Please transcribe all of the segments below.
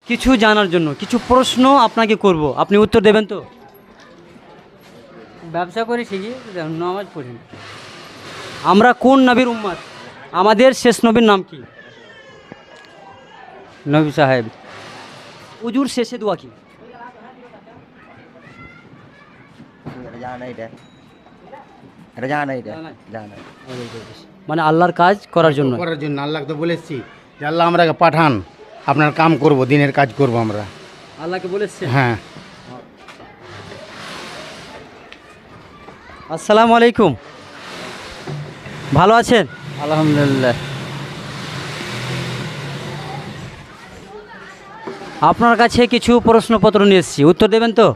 কিছু জানার জন্য কিছু প্রশ্ন আপনাকে করব, আপনি উত্তর দেবেন তো? ব্যবসা করে শিখি, নামাজ পড়ি না। আমরা কোন নবীর উম্মত? আমাদের শেষ নবীর নাম কি? নবী সাহেব। উজুর শেষে দোয়া কি? মানে আল্লাহর কাজ করার জন্য। করার জন্য আল্লাহকে তো বলেছি যে আল্লাহ আমরাকে পাঠান, আপনার কাম করব, দিনের কাজ করব আমরা। আল্লাহকে বলেছে? হ্যাঁ। আসসালামু আলাইকুম, ভালো আছেন? আলহামদুলিল্লাহ। আপনার কাছে কিছু প্রশ্নপত্র নিয়ে এসেছি, উত্তর দেবেন তো?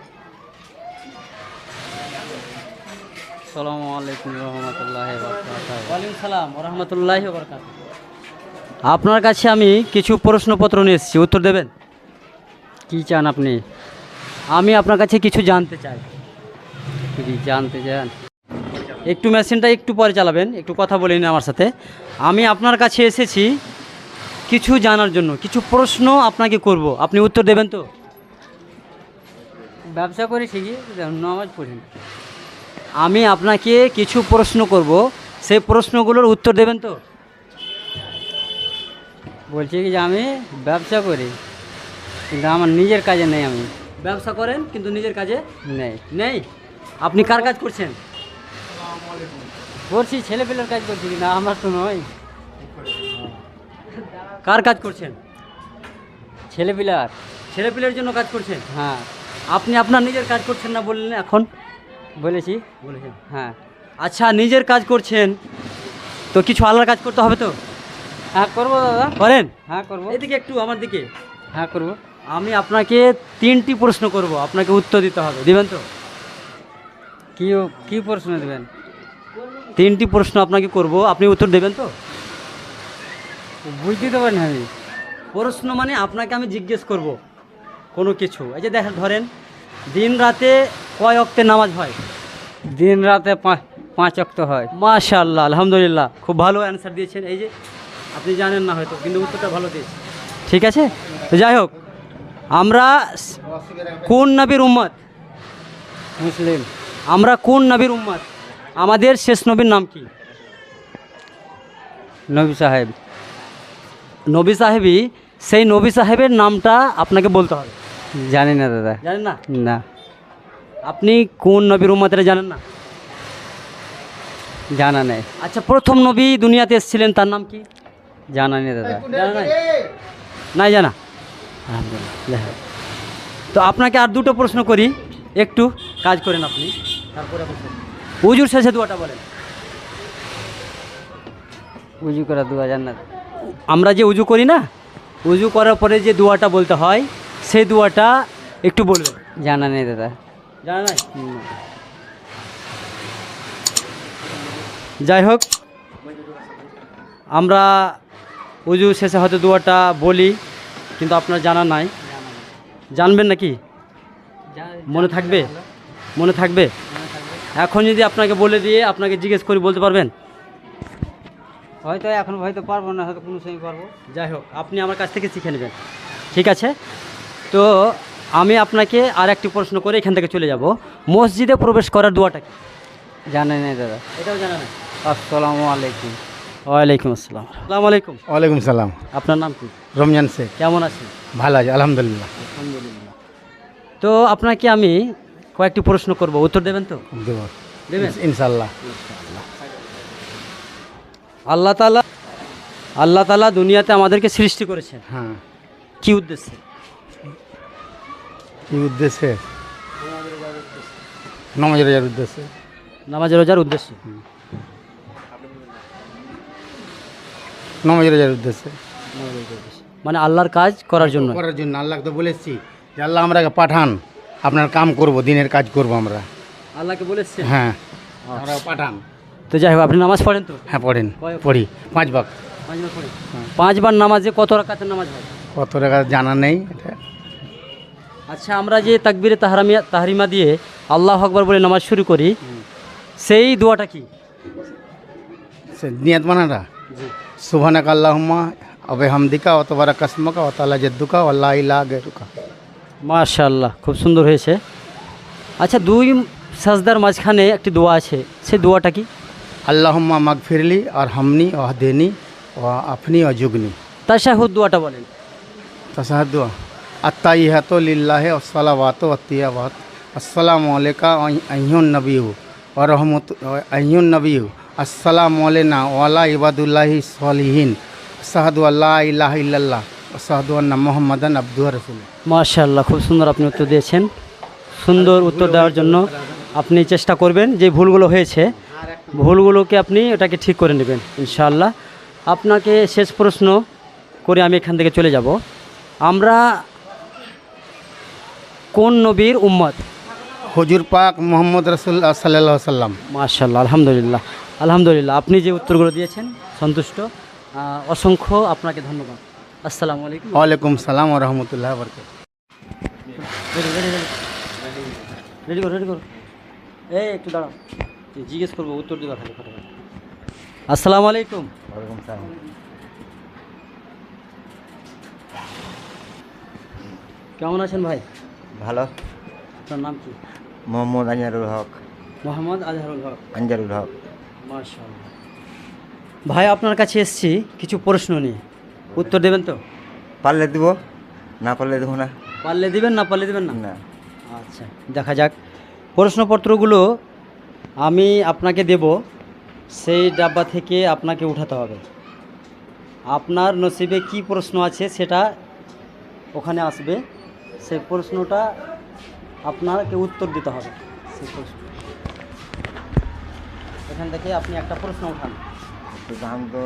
আসসালামু আলাইকুম রহমতুল্লাহি ওয়া বারাকাতুহু। ওয়ালাইকুম সালাম ওয়া রাহমাতুল্লাহি ওয়া বারাকাতুহু। আপনার কাছে আমি কিছু প্রশ্নপত্র নিয়ে এসেছি, উত্তর দেবেন? কি চান আপনি? আমি আপনার কাছে কিছু জানতে চাই। কি জানতে চান? একটু মেশিনটা একটু পরে চালাবেন, একটু কথা বলে নিন আমার সাথে। আমি আপনার কাছে এসেছি কিছু জানার জন্য, কিছু প্রশ্ন আপনাকে করব, আপনি উত্তর দেবেন তো? ব্যবসা করে শিখি, নামাজ পড়ি না। আমি আপনাকে কিছু প্রশ্ন করব, সেই প্রশ্নগুলোর উত্তর দেবেন তো? বলছি কি যে আমি ব্যবসা করি, কিন্তু আমার নিজের কাজে নেই। আমি ব্যবসা করেন কিন্তু নিজের কাজে নেই। নেই। আপনি কার কাজ করছেন? করছি, ছেলেপেলের কাজ করছি, কিন্তু আমার তো নয়। কার কাজ করছেন? ছেলেপিলার। ছেলেপিলের জন্য কাজ করছেন? হ্যাঁ। আপনি আপনার নিজের কাজ করছেন না বললেন এখন? বলেছি। বলেছেন। হ্যাঁ। আচ্ছা, নিজের কাজ করছেন তো কিছু আল্লাহর কাজ করতে হবে তো? হ্যাঁ করবো দাদা। করেন? হ্যাঁ করবো। এদিকে একটু আমার দিকে। হ্যাঁ করবো। আমি আপনাকে 3টি প্রশ্ন করব, আপনাকে উত্তর দিতে হবে, দিবেন তো? কি কি প্রশ্ন দেবেন? 3টি প্রশ্ন আপনাকে করব, আপনি উত্তর দেবেন তো? বুঝতে তো পারি না আমি। প্রশ্ন মানে আপনাকে আমি জিজ্ঞেস করব কোনো কিছু। এই যে দেখেন, ধরেন দিন রাতে কয় ওয়াক্তের নামাজ হয়? দিন রাতে 5 ওয়াক্ত হয়। মাশাআল্লাহ, আলহামদুলিল্লাহ, খুব ভালো অ্যান্সার দিয়েছেন। এই যে আপনি জানেন না হয়তো, কিন্তু উত্তরটা ভালো দিয়েছেন। ঠিক আছে, তো যাই হোক, আমরা কোন নবীর উম্মত? মুসলিম। আমরা কোন নবীর উম্মত? আমাদের শেষ নবীর নাম কি? নবী সাহেব। নবী সাহেবই, সেই নবী সাহেবের নামটা আপনাকে বলতে হবে। জানি না দাদা। জানেন না? না। আপনি কোন নবীর উম্মতের জানেন না? জানা নেই। আচ্ছা, প্রথম নবী দুনিয়াতে এসেছিলেন, তার নাম কি? জানা নেই দাদা। জানা নাই? নাই জানা? আলহামদুলিল্লাহ। তো আপনাকে আর দুটো প্রশ্ন করি, একটু কাজ করেন আপনি, তারপরে হুজুর শেষে দোয়াটা বলেন। উজু করা 2000 না। আমরা যে উজু করি না, উজু করার পরে যে দোয়াটা বলতে হয়, সেই দোয়াটা একটু বলবেন। জানা নেই দাদা। জানা নাই? যাই হোক, আমরা উজু শেষে হয়তো দোয়াটা বলি, কিন্তু আপনার জানা নাই। জানবেন নাকি? মনে থাকবে? মনে থাকবে? এখন যদি আপনাকে বলে দিয়ে আপনাকে জিজ্ঞেস করি, বলতে পারবেন? হয়তো এখন হয়তো পারবো না, হয়তো কোনো সময় পারবো। যাই হোক, আপনি আমার কাছ থেকে শিখে নেবেন, ঠিক আছে? তো আমি আপনাকে আর একটি প্রশ্ন করে এখান থেকে চলে যাব। মসজিদে প্রবেশ করার দোয়াটা কি? জানা নেই দাদা। এটাও জানা নাই? আসসালামু আলাইকুম। ওয়ালাইকুম আসসালাম। আসসালামু আলাইকুম। ওয়ালাইকুম সালাম। আপনার নাম কি? রমজান শেখ। কেমন আছেন? ভালো আছে আলহামদুলিল্লাহ। আলহামদুলিল্লাহ। তো আপনাকে আমি কয়েকটি প্রশ্ন করব, উত্তর দেবেন তো? দেব দেবেন? ইনশাল্লাহ। আল্লাহ তাআলা দুনিয়াতে আমাদেরকে সৃষ্টি করেছেন, হ্যাঁ। কি উদ্দেশ্যে? কি উদ্দেশ্যে? নামাজ রোজার উদ্দেশ্যে। নামাজ রোজার উদ্দেশ্যে। নামাজ রোজার উদ্দেশ্যে। মানে আল্লাহর কাজ করার জন্য। করার জন্য আল্লাহকে তো বলেছি যে আল্লাহ আমরাকে পাঠান, আপনার কাম করব, দিনের কাজ করব আমরা। আল্লাহকে বলেছে? হ্যাঁ, আমরা পাঠান। তো যাই হোক, আপনি নামাজ পড়েন তো? হ্যাঁ পড়েন। কয়? পড়ি 5 ভাগ। 5 বার পড়েন? 5 বার নামাজে কত রাকাতের নামাজ হয়? কত টাকা জানা নেই এটা। আচ্ছা, আমরা যে তাকবীরে তাহরিমা দিয়ে আল্লাহু আকবার বলে নামাজ শুরু করি, সেই দোয়াটা কি? সে নিয়াত বানাটা জি। সুবহানাকা আল্লাহুম্মা अबे हमदिका व तबारा कसमका व ताला जद्दुका व ला इलाहा गैरुका। মাশাআল্লাহ, খুব সুন্দর হয়েছে। আচ্ছা, দুই সাজদার মাঝখানে একটি দোয়া আছে, সেই দোয়াটা কি? अल्लाहुम्मा मगफिरली और हमनी व हदेनी व अफनी व जुगनी। তাশাহুদ দোয়াটা বলেন। तशहदुआ अत्ताहियातु लिल्लाहि वस्सलावातु वत्तिय्यबात अस्सलामु अलैका अय्युन नबिय्यु व रहमतु अय्युन नबिय्यु अस्सलामु अलैना व अला इबादुल्लाहि सलिहीन अशहादु अल्ला इलाहा इल्लल्लाह व अशहादु अन्ना मुहम्मदान अब्दुहु व रासूलुहु। মাশাআল্লাহ, খুব সুন্দর আপনি উত্তর দিয়েছেন। সুন্দর উত্তর দেওয়ার জন্য আপনি চেষ্টা করবেন, যে ভুলগুলো হয়েছে ভুলগুলোকে আপনি ওটাকে ঠিক করে নেবেন ইনশাআল্লাহ। আপনাকে শেষ প্রশ্ন করে আমি এখান থেকে চলে যাব। আমরা কোন নবীর উম্মত? হুজুর পাক মুহাম্মদ রাসূলুল্লাহ সাল্লাল্লাহু আলাইহি ওয়াসাল্লাম। মাশাআল্লাহ, আলহামদুলিল্লাহ, আলহামদুলিল্লাহ। আপনি যে উত্তরগুলো দিয়েছেন সন্তুষ্ট, অসংখ্য আপনাকে ধন্যবাদ। আসসালামু আলাইকুম। ওয়ালাইকুম সালাম ও রহমতুল্লাহ বরকাত। রেডি করো, রেডি করো। এই একটু দাঁড়াও, জিজ্ঞেস করবো, উত্তর দিবা খালি ফটাফট। আসসালামু আলাইকুম। ওয়ালাইকুম সালাম। কেমন আছেন ভাই? ভালো। আপনার নাম কি? মোহাম্মদ আনজারুল হক। মোহাম্মদ আজহারুল হক। আনজারুল হক। মাশাআল্লাহ। ভাই, আপনার কাছে এসেছি কিছু প্রশ্ন নিয়ে, উত্তর দেবেন তো? পারলে দিব, না পারলে দেবো না। পারলে দিবেন, না পারলে দিবেন না? না। আচ্ছা, দেখা যাক। প্রশ্নপত্রগুলো আমি আপনাকে দেব, সেই ডাব্বা থেকে আপনাকে উঠাতে হবে। আপনার নসিবে কি প্রশ্ন আছে সেটা ওখানে আসবে, সেই প্রশ্নটা আপনাকে উত্তর দিতে হবে। সেই প্রশ্ন এখান থেকে আপনি একটা প্রশ্ন উঠান। তো দাম তো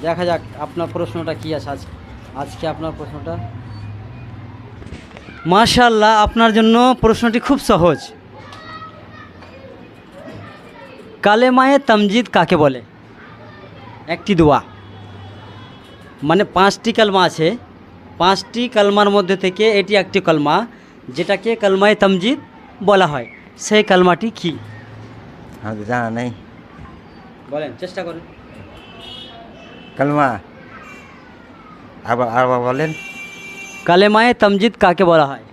দেখা যাক আপনার প্রশ্নটা কি আছে আজকে আপনার প্রশ্নটা। মাশাআল্লাহ, আপনার জন্য প্রশ্নটি খুব সহজ। কালেমায়ে তামজিদ কাকে বলে? একটি দোয়া, মানে 5টি কালমা আছে, 5টি কালমার মধ্যে থেকে এটি একটি কালমা যেটাকে কালমায়ে তামজিদ বলা হয়। সেই কালমাটি কি? আমার তো জানা নেই। বলেন, চেষ্টা করেন। কালমা আবার বলেন। কালেমায়ে তামজিদ কাকে বলা হয়?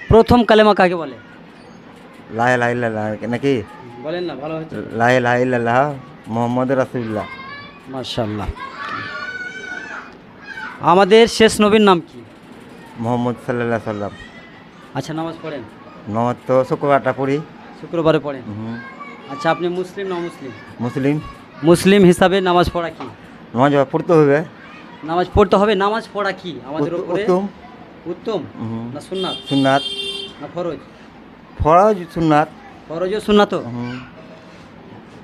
প্রথম কালেমা কাকে বলে? লা ইলাহা ইল্লাল্লাহ নাকি? বলেন না, ভালো হচ্ছে। লা ইলাহা ইল্লাল্লাহ মুহাম্মাদুর রাসূলুল্লাহ। মাশাআল্লাহ। আমাদের শেষ নবীর নাম কি? মোহাম্মদ সাল্লাল্লাহু আলাইহি সাল্লাম। আচ্ছা, নামাজ পড়েন? নামাজ তো শুক্রবারটা পড়ি। শুক্রবারে পড়েন। হুম। আচ্ছা, আপনি মুসলিম না মুসলিম? মুসলিম। মুসলিম হিসাবে নামাজ পড়া কি? নামাজ পড়তে হবে। নামাজ পড়তে হবে। নামাজ পড়া কি আমাদের উপরে? উত্তম। উত্তম হুম। না সুন্নাত? সুন্নাত। না ফরজ? ফরজ সুন্নাত। ফরজ ও সুন্নাত? হুম।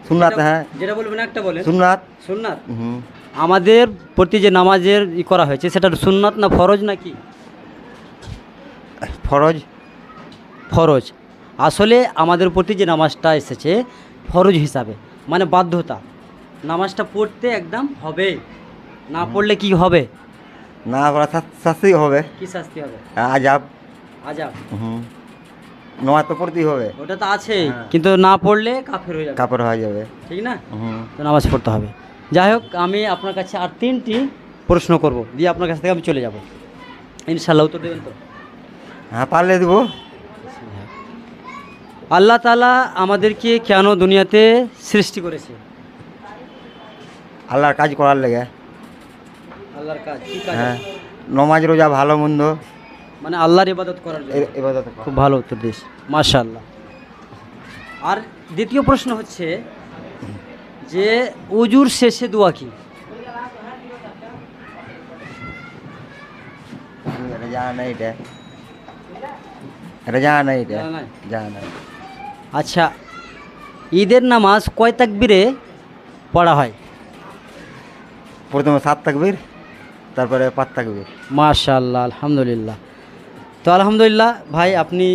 সুন্নাত, হ্যাঁ। যেটা বলবেন একটা বলেন। সুন্নাত। সুন্নাত। হুম। আমাদের প্রতি যে নামাজের করা হয়েছে সেটা সুন্নাত না ফরজ নাকি? ফরজ। ফরজ। আসলে আমাদের প্রতি যে নামাজটা এসেছে ফরজ হিসাবে, মানে বাধ্যতা, নামাজটা পড়তে একদম হবে, না পড়লে কি হবে? না পড়া শাস্তি হবে। কি শাস্তি হবে? আজাব। আজাব। হুম। নামাজ তো পড়তেই হবে। ওটা তো আছে, হ্যাঁ। কিন্তু না পড়লে কাফের হয়ে যাবে, কাপড় হয়ে যাবে। ঠিক না? হুম। তো নামাজ পড়তে হবে। যাই হোক, আমি আপনার কাছে আর 3টি প্রশ্ন করব, দিয়ে আপনার কাছ থেকে আমি চলে যাব। ইনশাআল্লাহ উত্তর দেবেন তো? হ্যাঁ, পারলে দেবো। আল্লাহ তাআলা আমাদেরকে কেন দুনিয়াতে সৃষ্টি করেছে? আল্লাহর কাজ করার লেগে। আল্লাহর কাজ কি কাজ? হ্যাঁ, নমাজ রোজা ভালো মন্দ মানে আল্লাহর ইবাদত করার জন্য। ইবাদত। খুব ভালো উত্তর দিস, মাশাআল্লাহ। আর দ্বিতীয় প্রশ্ন হচ্ছে যে উজুর শেষে দোয়া কি? এটা জানা নাই, এটা জানা নাই, এটা জানা নাই? জানা নাই। আচ্ছা, ঈদের নামাজ কয় তাকবীরে পড়া হয়? প্রথমে 7 তাকবীর, তারপরে 5 তাকবীর। মাশাআল্লাহ, আলহামদুলিল্লাহ। তো আলহামদুলিল্লাহ ভাই, আপনি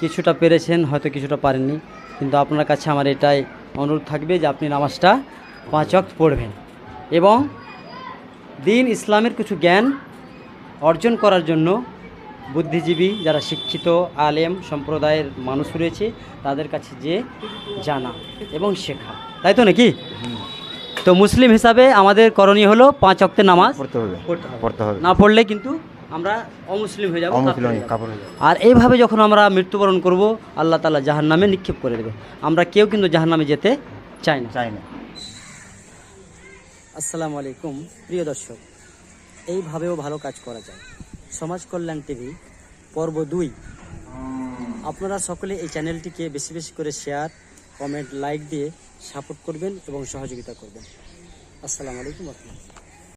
কিছুটা পেরেছেন, হয়তো কিছুটা পারেননি, কিন্তু আপনার কাছে আমার এটাই অনুরোধ থাকবে যে আপনি নামাজটা 5 ওয়াক্ত পড়বেন এবং দিন ইসলামের কিছু জ্ঞান অর্জন করার জন্য বুদ্ধিজীবী যারা শিক্ষিত আলেম সম্প্রদায়ের মানুষ রয়েছে তাদের কাছে যে জানা এবং শেখা, তাই তো নাকি? তো মুসলিম হিসাবে আমাদের করণীয় হলো 5 ওয়াক্তের নামাজ পড়তে হবে পড়তে হবে। পড়তে হবে না পড়লে কিন্তু আমরা অমুসলিম হয়ে যাব, অমুসলিম কাফের হয়ে যাব। কাপড় হয়ে যাবে। আর এইভাবে যখন আমরা মৃত্যুবরণ করব আল্লাহ তাআলা জাহান্নামে নিক্ষেপ করে দেবে। আমরা কেউ কিন্তু জাহান্নামে যেতে চাই না। চাই না। আসসালামু আলাইকুম প্রিয় দর্শক, এইভাবেও ভালো কাজ করা যায়। সমাজ কল্যাণ টিভি পর্ব 2। আপনারা সকলে এই চ্যানেলটিকে বেশি বেশি করে শেয়ার, কমেন্ট, লাইক দিয়ে সাপোর্ট করবেন এবং সহযোগিতা করবেন। আসসালামু আলাইকুম।